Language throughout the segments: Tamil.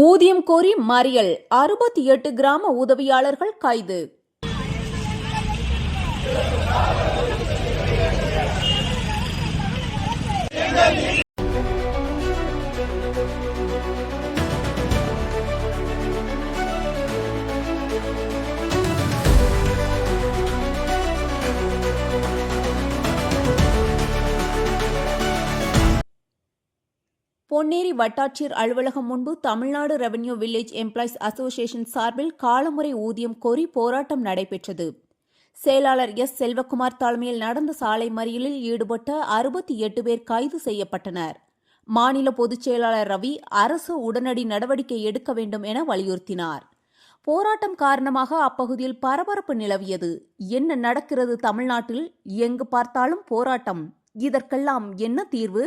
ஊதியம் கோரி மறியல் 68 கிராம உதவியாளர்கள் கைது. பொன்னேரி வட்டாட்சியர் அலுவலகம் முன்பு Tamil Nadu revenue village employees association சார்பில் காலமுறை ஊதியம் கோரி போராட்டம் நடைபெற்றது. செயலாளர் எஸ். செல்வகுமார் தலைமையில் நடந்த சாலை மறியலில் ஈடுபட்ட 68 பேர் கைது செய்யப்பட்டனர். மாநில பொதுச் செயலாளர் ரவி அரசு உடனடி நடவடிக்கை எடுக்க வேண்டும் என வலியுறுத்தினார். போராட்டம் காரணமாக அப்பகுதியில் பரபரப்பு நிலவியது. என்ன நடக்கிறது தமிழ்நாட்டில்? எங்கு பார்த்தாலும் போராட்டம். இதற்கெல்லாம் என்ன தீர்வு?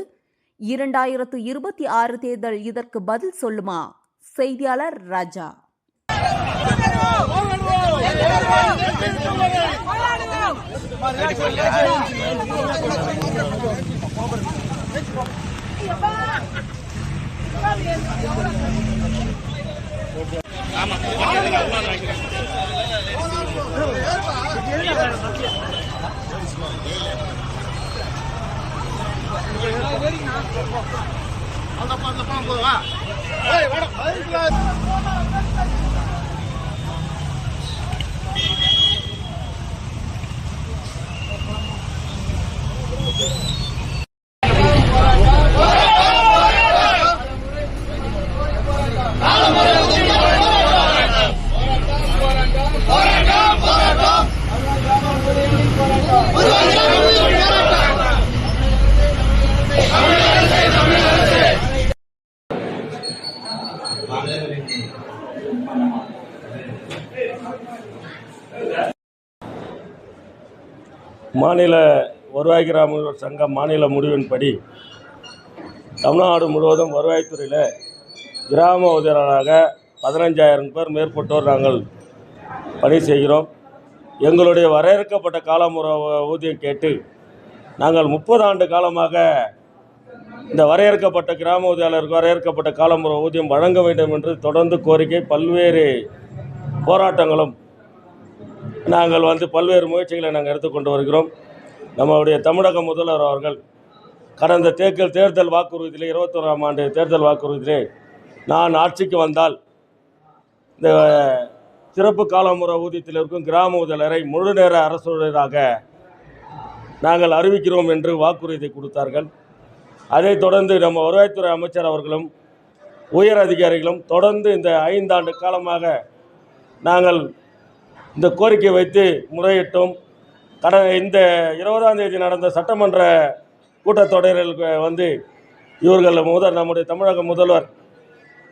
2026 தேர்தல் இதற்கு பதில் சொல்லுமா? செய்தியாளர் ராஜா. மாநில வருவாய் கிராம சங்கம் மாநில முடிவின்படி தமிழ்நாடு முழுவதும் வருவாய்த்துறையில் கிராம உதவியாளராக 15,000 பேர் மேற்பட்டோர் நாங்கள் பணி செய்கிறோம். எங்களுடைய வரையறுக்கப்பட்ட காலமுறை ஊதியம் கேட்டு நாங்கள் 30 ஆண்டு காலமாக இந்த வரையறுக்கப்பட்ட கிராம உதவியாளருக்கு வரையறுக்கப்பட்ட காலமுறை ஊதியம் வழங்க வேண்டும் என்று தொடர்ந்து கோரிக்கை, பல்வேறு போராட்டங்களும் நாங்கள் பல்வேறு முயற்சிகளை நாங்கள் எடுத்துக்கொண்டு வருகிறோம். நம்முடைய தமிழக முதல்வர் அவர்கள் கடந்த தேர்தல் வாக்குறுதியிலே 21ஆம் ஆண்டு தேர்தல் வாக்குறுதியிலே நான் ஆட்சிக்கு வந்தால் இந்த சிறப்பு காலமுறை ஊதியத்தில் இருக்கும் கிராம உதவியாளரை முழு நேர அரசு ஊழியராக நாங்கள் அறிவிக்கிறோம் என்று வாக்குறுதி கொடுத்தார்கள். அதைத் தொடர்ந்து நம்ம வருவாய்த்துறை அமைச்சர் அவர்களும் உயர் அதிகாரிகளும் தொடர்ந்து இந்த 5 ஆண்டு காலமாக நாங்கள் இந்த கோரிக்கை வைத்து முறையிட்டோம். இந்த 20ஆம் தேதி நடந்த சட்டமன்ற கூட்டத்தொடரில் இவர்கள் நம்முடைய தமிழக முதல்வர்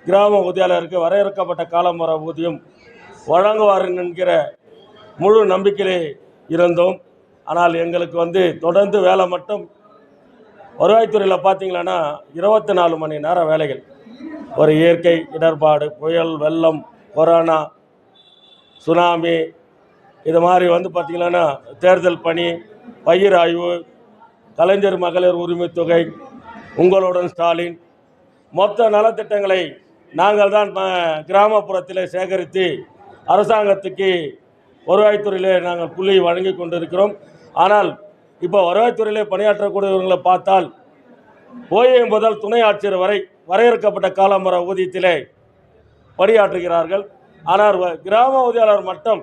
கிராம உதவியாளருக்கு வரையறுக்கப்பட்ட காலமுறை ஊதியம் வழங்குவார் என்கிற முழு நம்பிக்கையிலே இருந்தோம். ஆனால் எங்களுக்கு தொடர்ந்து வேலை மட்டும் வருவாய்த்துறையில் பார்த்தீங்கன்னா 24 மணி நேரம் வேலைகள். ஒரு இயற்கை இடர்பாடு, புயல், வெள்ளம், கொரோனா, சுனாமி, இது மாதிரி பார்த்திங்கன்னா தேர்தல் பணி, பயிர் ஆய்வு, கலைஞர் மகளிர் உரிமை தொகை, உங்களுடன் ஸ்டாலின், மொத்த நலத்திட்டங்களை நாங்கள் தான் கிராமப்புறத்தில் சேகரித்து அரசாங்கத்துக்கு வருவாய்த்துறையிலே நாங்கள் புள்ளி வழங்கி கொண்டிருக்கிறோம். ஆனால் இப்போ வருவாய்த்துறையிலே பணியாற்றக்கூடியவர்களை பார்த்தால் ஓஏஎம் முதல் துணை ஆட்சியர் வரை வரையறுக்கப்பட்ட காலமுறை ஊதியத்திலே பணியாற்றுகிறார்கள். ஆனால் கிராம உதவியாளர் மட்டும்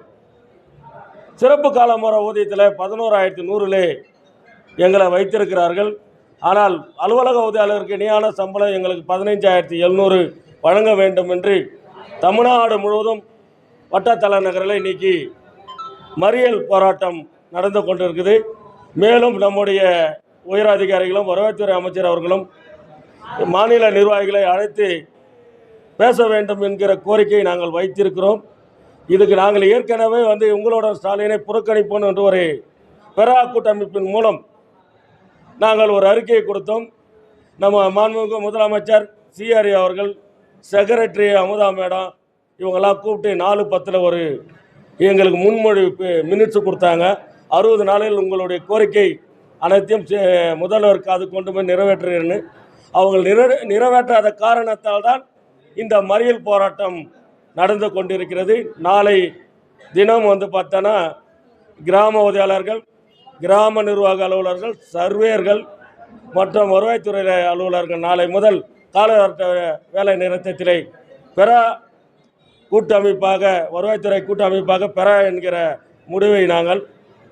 சிறப்பு காலமுறை ஊதியத்தில் 11,100 எங்களை வைத்திருக்கிறார்கள். ஆனால் அலுவலக உதவியாளருக்கு இணையான சம்பளம் எங்களுக்கு 15,700 வழங்க வேண்டும் என்று தமிழ்நாடு முழுவதும் வட்டத்தலைநகரில் இன்றைக்கி மறியல் போராட்டம் நடந்து கொண்டிருக்குது. மேலும் நம்முடைய உயர் அதிகாரிகளும் வருவாய்த்துறை அமைச்சர் அவர்களும் மாநில நிர்வாகிகளை அழைத்து பேச வேண்டும் என்கிற கோரிக்கையை நாங்கள் வைத்திருக்கிறோம். இதுக்கு நாங்கள் ஏற்கனவே உங்களோட ஸ்டாலினை புறக்கணிப்போம் என்று ஒரு பெரா கூட்டமைப்பின் மூலம் நாங்கள் ஒரு அறிக்கையை கொடுத்தோம். நம்ம மாண்புமிகு முதலமைச்சர் சிஆர்ஏ அவர்கள், செக்ரட்டரி அமுதா மேடம் இவங்கெல்லாம் கூப்பிட்டு 4/10 எங்களுக்கு முன்மொழி மினிட்ஸ் கொடுத்தாங்க. 60 நாளில் உங்களுடைய கோரிக்கை அனைத்தையும் முதல்வருக்கு அது கொண்டு போய் நிறைவேற்றுகிறேன்னு அவங்க நிறைவேற்றாத காரணத்தால் தான் இந்த மறியல் போராட்டம் நடந்து கொண்டிருக்கிறது. நாளை தினம் பார்த்தோன்னா கிராம உதவியாளர்கள், கிராம நிர்வாக அலுவலர்கள், சர்வேயர்கள் மற்றும் வருவாய்த்துறை அலுவலர்கள் நாளை முதல் காலவட்ட வேலை நிறுத்தத்திலே பெறா கூட்டமைப்பாக, வருவாய்த்துறை கூட்டமைப்பாக பெறா என்கிற முடிவை நாங்கள்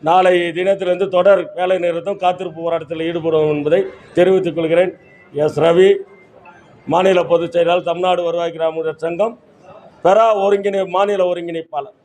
நாளை தினத்திலிருந்து தொடர் வேலை நிறுத்தம் காத்திருப்பு போராட்டத்தில் ஈடுபடுவோம் என்பதை தெரிவித்துக் கொள்கிறேன். எஸ். ரவி, மாநில பொதுச் செயலாளர், தமிழ்நாடு வருவாய் கிராம சங்கம், பெறா மாநில ஒருங்கிணைப்பாளர்.